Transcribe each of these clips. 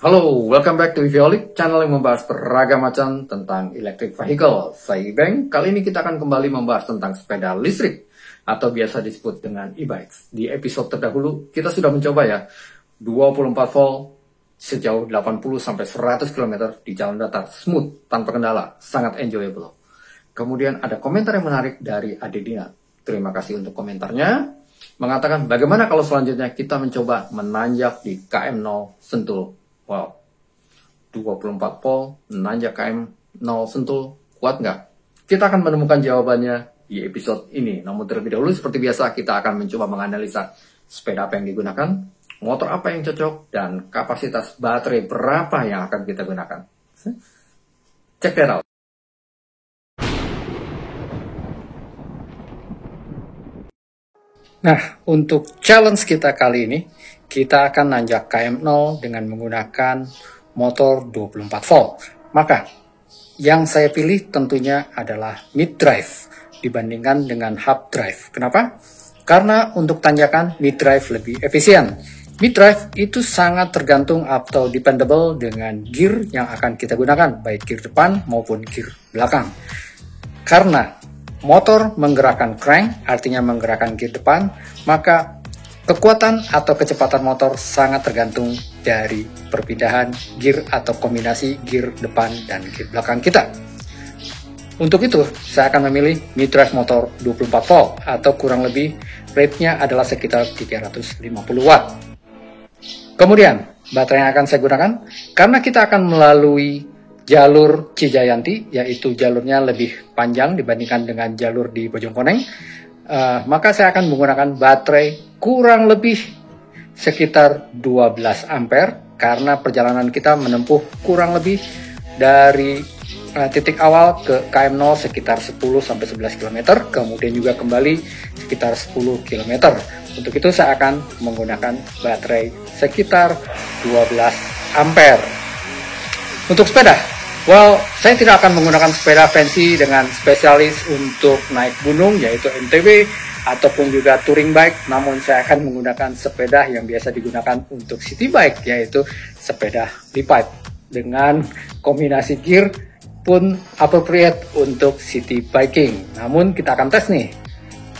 Halo, welcome back to Violik, channel yang membahas beragam macam tentang electric vehicle. Saya Ibeng, kali ini kita akan kembali membahas tentang sepeda listrik atau biasa disebut dengan e-bikes. Di episode terdahulu, kita sudah mencoba ya 24 volt sejauh 80-100 km di jalan datar, smooth, tanpa kendala, sangat enjoyable. Kemudian ada komentar yang menarik dari Ade Dina. Terima kasih untuk komentarnya. Mengatakan bagaimana kalau selanjutnya kita mencoba menanjak di KM0 Sentul. Wow, 24 volt, menanjak KM0 Sentul, kuat nggak? Kita akan menemukan jawabannya di episode ini. Namun terlebih dahulu, seperti biasa, kita akan mencoba menganalisa sepeda apa yang digunakan, motor apa yang cocok, dan kapasitas baterai berapa yang akan kita gunakan. Check that out. Nah, untuk challenge kita kali ini, kita akan nanjak KM0 dengan menggunakan motor 24 volt. Maka, yang saya pilih tentunya adalah mid drive dibandingkan dengan hub drive. Kenapa? Karena untuk tanjakan mid drive lebih efisien. Mid drive itu sangat tergantung atau dependable dengan gear yang akan kita gunakan, baik gear depan maupun gear belakang. Karena motor menggerakkan crank, artinya menggerakkan gear depan, maka kekuatan atau kecepatan motor sangat tergantung dari perpindahan gear atau kombinasi gear depan dan gear belakang kita. Untuk itu, saya akan memilih mid-drive motor 24 volt atau kurang lebih rate-nya adalah sekitar 350 watt. Kemudian, baterai yang akan saya gunakan, karena kita akan melalui jalur Cijayanti, yaitu jalurnya lebih panjang dibandingkan dengan jalur di Bojongkoneng, maka saya akan menggunakan baterai kurang lebih sekitar 12 ampere karena perjalanan kita menempuh kurang lebih dari titik awal ke KM0 sekitar 10-11 km, kemudian juga kembali sekitar 10 km. Untuk itu saya akan menggunakan baterai sekitar 12 ampere. Untuk sepeda, saya tidak akan menggunakan sepeda fancy dengan spesialis untuk naik gunung, yaitu MTB, ataupun juga touring bike, namun saya akan menggunakan sepeda yang biasa digunakan untuk city bike, yaitu sepeda lipat. Dengan kombinasi gear pun appropriate untuk city biking. Namun kita akan tes nih,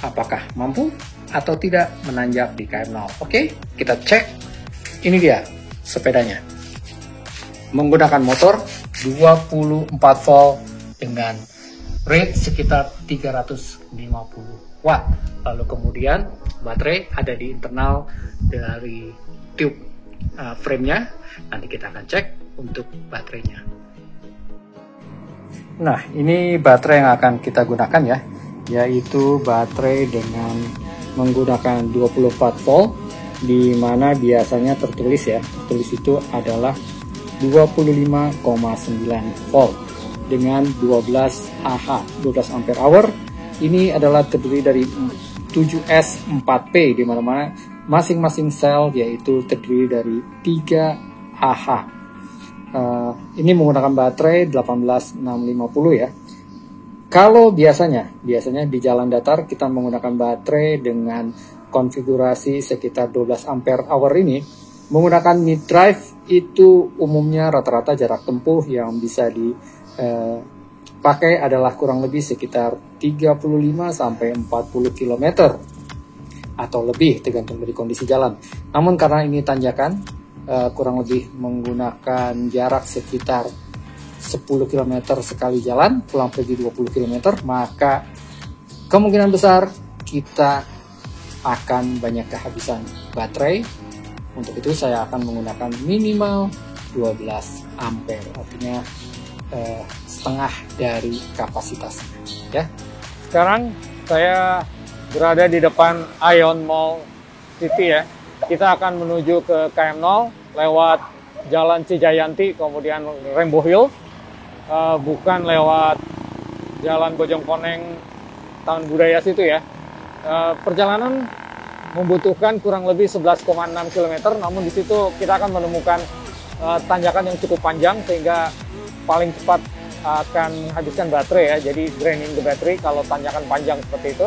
apakah mampu atau tidak menanjak di KM0. Oke, kita cek. Ini dia sepedanya. Menggunakan motor 24 volt dengan rate sekitar 350 watt. Lalu kemudian baterai ada di internal dari tube frame-nya. Nanti kita akan cek untuk baterainya. Nah, ini baterai yang akan kita gunakan ya, yaitu baterai dengan menggunakan 24 volt, di mana biasanya tertulis itu adalah 25,9 volt dengan 12 Ah, 12 ampere hour. Ini adalah terdiri dari 7S 4P, di mana masing-masing sel yaitu terdiri dari 3 Ah. Ini menggunakan baterai 18650 ya. Kalau biasanya di jalan datar kita menggunakan baterai dengan konfigurasi sekitar 12 ampere hour ini, menggunakan mid drive itu umumnya rata-rata jarak tempuh yang bisa dipakai adalah kurang lebih sekitar 35-40 km atau lebih tergantung dari kondisi jalan. Namun karena ini tanjakan, kurang lebih menggunakan jarak sekitar 10 km sekali jalan, pulang pergi 20 km, maka kemungkinan besar kita akan banyak kehabisan baterai. Untuk itu saya akan menggunakan minimal 12 ampere, artinya setengah dari kapasitasnya ya. Sekarang saya berada di depan Ion Mall City ya. Kita akan menuju ke KM0 lewat Jalan Cijayanti, kemudian Rainbow Hill, bukan lewat Jalan Bojongkoneng Taman Budaya situ ya. Perjalanan membutuhkan kurang lebih 11,6 km, namun di situ kita akan menemukan tanjakan yang cukup panjang sehingga paling cepat akan menghabiskan baterai ya. Jadi draining the battery kalau tanjakan panjang seperti itu.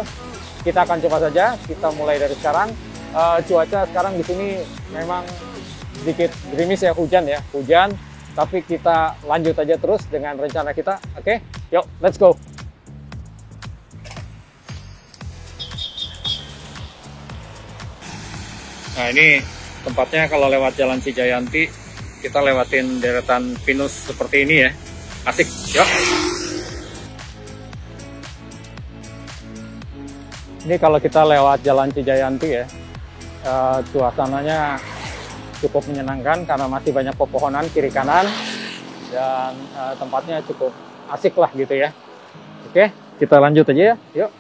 Kita akan coba saja, kita mulai dari sekarang. Cuaca sekarang di sini memang sedikit gerimis ya, hujan, tapi kita lanjut aja terus dengan rencana kita. Oke, yuk, let's go. Nah, ini tempatnya kalau lewat Jalan Cijayanti, kita lewatin deretan pinus seperti ini ya. Asik, yuk. Ini kalau kita lewat Jalan Cijayanti ya, suasananya cukup menyenangkan karena masih banyak pepohonan kiri kanan, dan tempatnya cukup asik lah gitu ya. Oke, kita lanjut aja ya, yuk.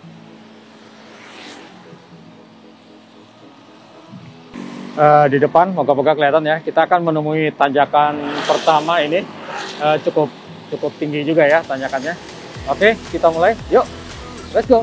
Di depan moga-moga kelihatan ya, kita akan menemui tanjakan pertama ini. Cukup tinggi juga ya tanjakannya. Oke, kita mulai, yuk, let's go.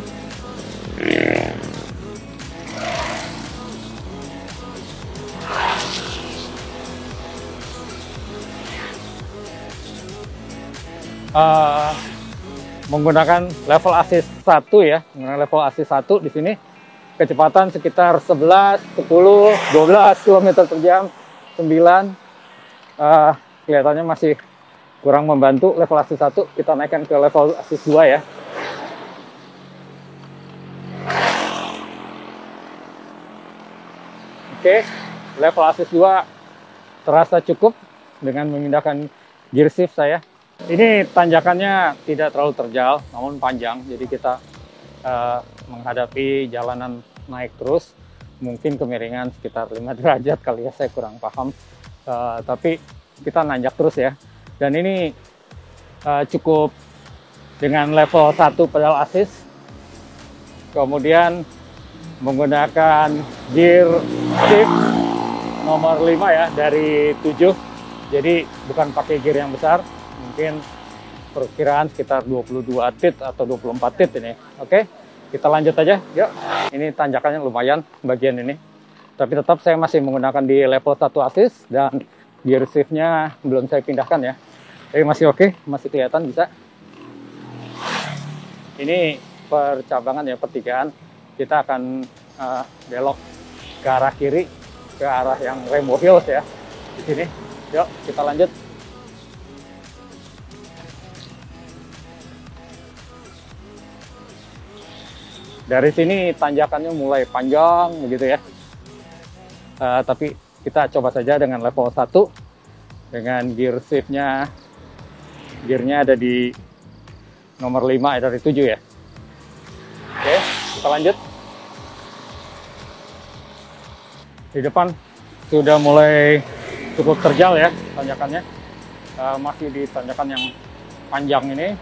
Menggunakan level assist 1 ya, menggunakan level assist 1 di sini kecepatan sekitar 11, 10, 12 km per jam, 9. Kelihatannya masih kurang membantu level assist 1, kita naikkan ke level assist 2 ya. Oke, level assist 2 terasa cukup dengan memindahkan gear shift saya. Ini tanjakannya tidak terlalu terjal, namun panjang, jadi kita menghadapi jalanan naik terus, mungkin kemiringan sekitar 5 derajat kali ya, saya kurang paham, tapi kita nanjak terus ya. Dan ini cukup dengan level 1 pedal assist, kemudian menggunakan gear shift nomor 5 ya dari 7, jadi bukan pakai gear yang besar, mungkin perkiraan sekitar 22 tit atau 24 tit ini. Oke, kita lanjut aja, yuk. Ini tanjakannya lumayan bagian ini, tapi tetap saya masih menggunakan di level 1 assist, dan gear shift-nya belum saya pindahkan ya. Tapi masih oke, masih kelihatan bisa. Ini percabangan ya, pertigaan. Kita akan belok ke arah kiri, ke arah yang Rainbow Hills ya, di sini. Yuk, kita lanjut. Dari sini tanjakannya mulai panjang begitu ya. Tapi kita coba saja dengan level 1 dengan gear shift-nya. Gearnya ada di nomor 5 dari 7 ya. Oke, kita lanjut. Di depan sudah mulai cukup terjal ya tanjakannya. Masih di tanjakan yang panjang ini.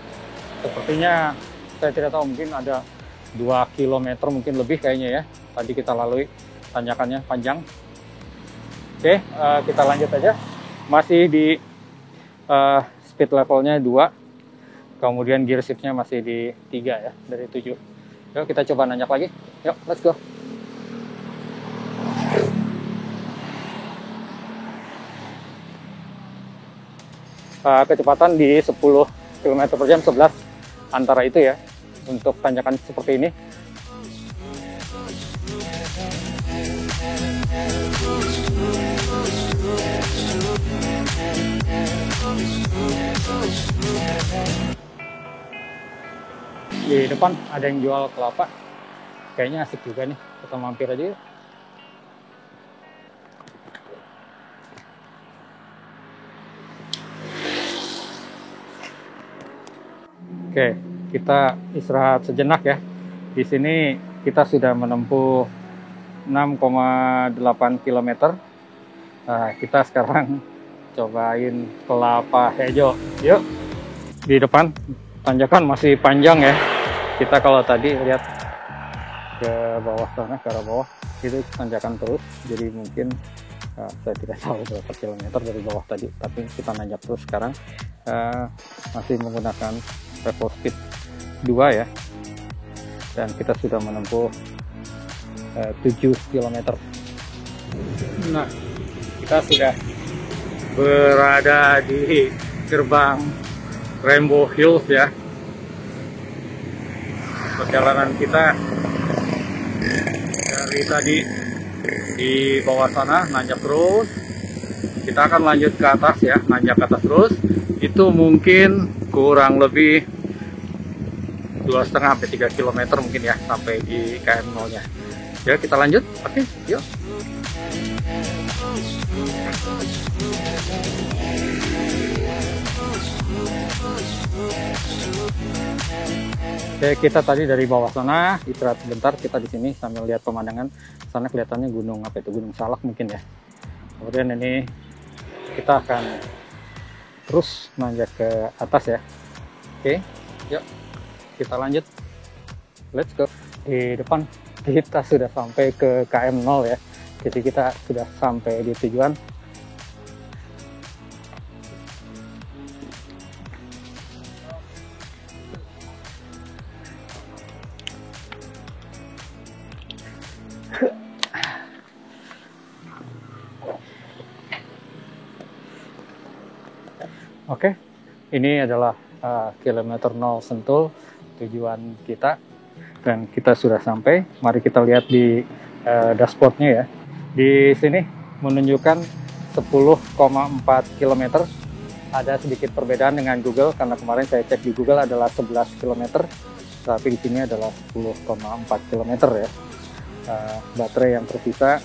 Sepertinya saya tidak tahu, mungkin ada 2 km mungkin lebih kayaknya ya. Tadi kita lalui tanjakannya panjang. Oke, kita lanjut aja. Masih di speed levelnya 2. Kemudian gear shift-nya masih di 3 ya, dari 7. Yuk kita coba nanjak lagi. Yuk, let's go. Kecepatan di 10 km per jam, 11 antara itu ya, untuk tanjakan seperti ini. Di depan ada yang jual kelapa, kayaknya asik juga nih, kita mampir aja yuk. Oke, kita istirahat sejenak ya. Di sini kita sudah menempuh 6,8 km. Kita sekarang cobain kelapa hijau. Yuk, di depan tanjakan masih panjang ya. Kita kalau tadi lihat ke bawah sana, ke arah bawah, itu tanjakan terus. Jadi mungkin saya tidak tahu berapa kilometer dari bawah tadi, tapi kita nanjak terus sekarang. Masih menggunakan level speed 2 ya, dan kita sudah menempuh 7 km. Nah, kita sudah berada di gerbang Rainbow Hills ya. Perjalanan kita dari tadi di bawah sana nanjak terus kita akan lanjut ke atas ya, nanjak ke atas terus. Itu mungkin kurang lebih 2,5 sampai 3 km mungkin ya sampai di KM0 nya. Ya kita lanjut. Oke, yuk. Oke, kita tadi dari bawah sana istirahat sebentar, kita di sini sambil lihat pemandangan. Sana kelihatannya gunung apa itu, Gunung Salak mungkin ya. Kemudian ini kita akan terus nanjak ke atas ya. Oke, yuk kita lanjut. Let's go. Di depan kita sudah sampai ke KM0 ya. Jadi kita sudah sampai di tujuan. Oke, ini adalah kilometer 0 Sentul, tujuan kita, dan kita sudah sampai. Mari kita lihat di dashboardnya ya. Di sini menunjukkan 10,4 km. Ada sedikit perbedaan dengan Google, karena kemarin saya cek di Google adalah 11 km, tapi di sini adalah 10,4 km ya. Baterai yang tersisa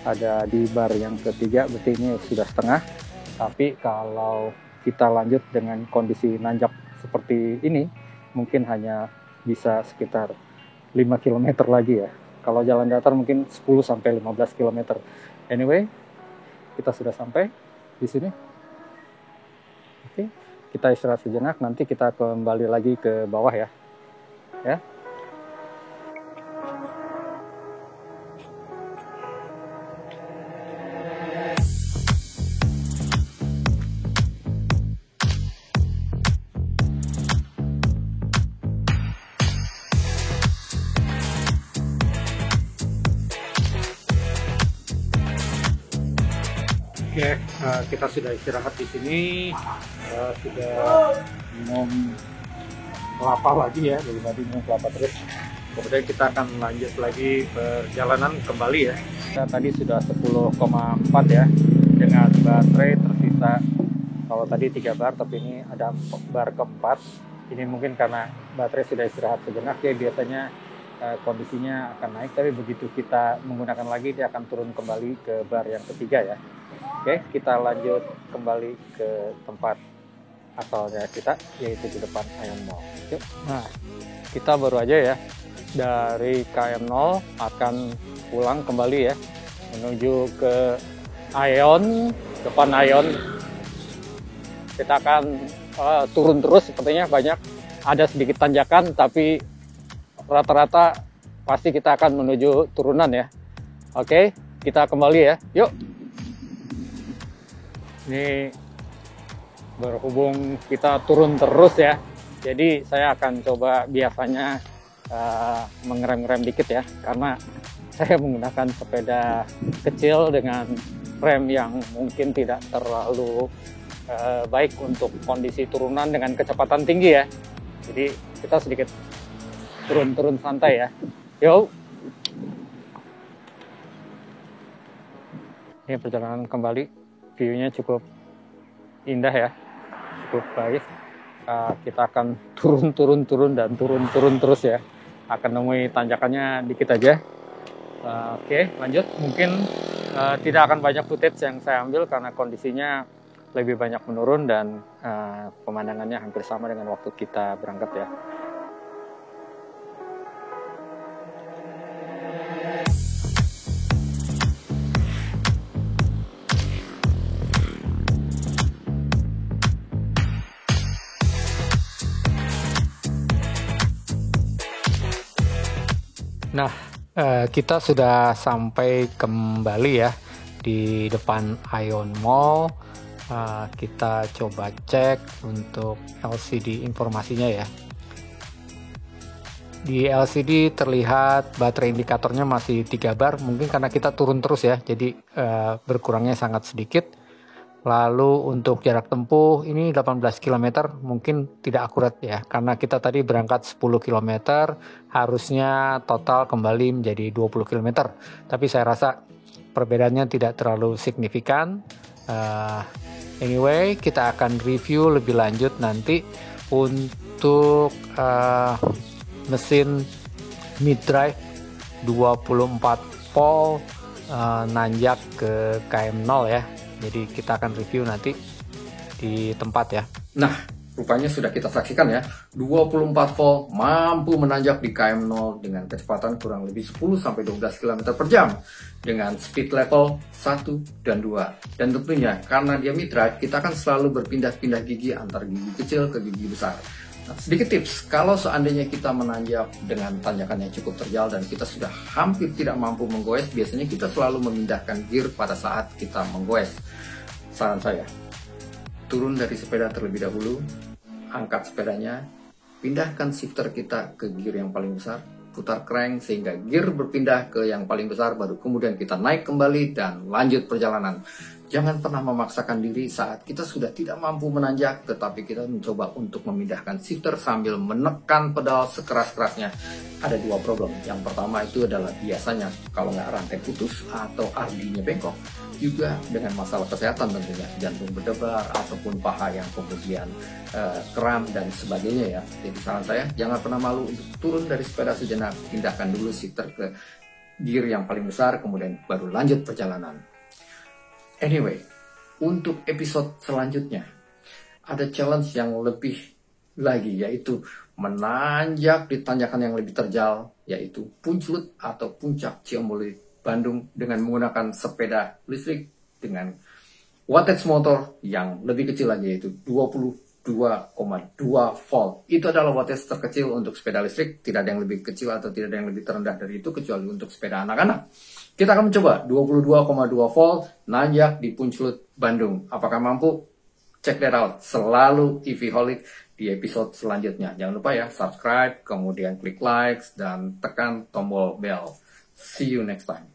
ada di bar yang ketiga, berarti ini sudah setengah. Tapi kalau kita lanjut dengan kondisi nanjak seperti ini, mungkin hanya bisa sekitar 5 km lagi ya. Kalau jalan datar mungkin 10 sampai 15 km. Anyway, kita sudah sampai di sini. Oke, kita istirahat sejenak, nanti kita kembali lagi ke bawah ya. Ya. Oke, kita sudah istirahat di sini, sudah minum kelapa lagi ya, dari tadi minum kelapa terus. Kemudian kita akan lanjut lagi perjalanan kembali ya. Kita tadi sudah 10,4 ya, dengan baterai tersisa, kalau tadi 3 bar, tapi ini ada bar keempat. Ini mungkin karena baterai sudah istirahat sejenak ya, biasanya kondisinya akan naik, tapi begitu kita menggunakan lagi, dia akan turun kembali ke bar yang ketiga ya. Oke, kita lanjut kembali ke tempat asalnya kita, yaitu di depan Ion Mall. Yuk. Nah, kita baru aja ya dari KM0 akan pulang kembali ya, menuju ke Ion, depan Ion. Kita akan turun terus, sepertinya banyak, ada sedikit tanjakan, tapi rata-rata pasti kita akan menuju turunan ya. Oke, kita kembali ya, yuk. Ini berhubung kita turun terus ya, jadi saya akan coba biasanya mengerem-ngerem dikit ya, karena saya menggunakan sepeda kecil dengan rem yang mungkin tidak terlalu baik untuk kondisi turunan dengan kecepatan tinggi ya. Jadi kita sedikit turun-turun santai ya. Yuk. Ini perjalanan kembali. View-nya cukup indah ya, cukup baik. Kita akan turun dan turun terus ya. Akan nemui tanjakannya dikit aja. Oke, lanjut. Mungkin tidak akan banyak footage yang saya ambil karena kondisinya lebih banyak menurun dan pemandangannya hampir sama dengan waktu kita berangkat ya. Nah, kita sudah sampai kembali ya di depan Ion Mall. Kita coba cek untuk LCD informasinya ya. Di LCD terlihat baterai indikatornya masih 3 bar, mungkin karena kita turun terus ya, jadi berkurangnya sangat sedikit. Lalu untuk jarak tempuh ini 18 km, mungkin tidak akurat ya, karena kita tadi berangkat 10 km, harusnya total kembali menjadi 20 km. Tapi saya rasa perbedaannya tidak terlalu signifikan. Anyway, kita akan review lebih lanjut nanti untuk mesin mid drive 24 volt nanjak ke KM0 ya. Jadi kita akan review nanti di tempat ya. Nah, rupanya sudah kita saksikan ya, 24 volt mampu menanjak di KM0 dengan kecepatan kurang lebih 10-12 km per jam dengan speed level 1 dan 2. Dan tentunya karena dia mid drive, kita akan selalu berpindah-pindah gigi antar gigi kecil ke gigi besar. Nah, sedikit tips, kalau seandainya kita menanjak dengan tanjakan yang cukup terjal dan kita sudah hampir tidak mampu menggoes, biasanya kita selalu memindahkan gear pada saat kita menggoes. Saran saya, turun dari sepeda terlebih dahulu, angkat sepedanya, pindahkan shifter kita ke gear yang paling besar, putar crank sehingga gear berpindah ke yang paling besar, baru kemudian kita naik kembali dan lanjut perjalanan. Jangan pernah memaksakan diri saat kita sudah tidak mampu menanjak, tetapi kita mencoba untuk memindahkan shifter sambil menekan pedal sekeras-kerasnya. Ada dua problem. Yang pertama itu adalah biasanya kalau nggak rantai putus atau RD-nya bengkok, juga dengan masalah kesehatan tentunya, jantung berdebar ataupun paha yang kemudian kram dan sebagainya ya. Jadi saran saya, jangan pernah malu untuk turun dari sepeda sejenak, pindahkan dulu shifter ke gear yang paling besar, kemudian baru lanjut perjalanan. Anyway, untuk episode selanjutnya ada challenge yang lebih lagi, yaitu menanjak di tanjakan yang lebih terjal, yaitu Puncelut atau Puncak Ciumbuleuit Bandung dengan menggunakan sepeda listrik dengan wattage motor yang lebih kecil lagi, yaitu 22,2 volt. Itu adalah wattage terkecil untuk sepeda listrik. Tidak ada yang lebih kecil atau tidak ada yang lebih terendah dari itu kecuali untuk sepeda anak-anak. Kita akan mencoba 22,2 volt nanjak di Puncelut Bandung. Apakah mampu? Check that out. Selalu EV-holic di episode selanjutnya. Jangan lupa ya, subscribe, kemudian klik likes, dan tekan tombol bell. See you next time.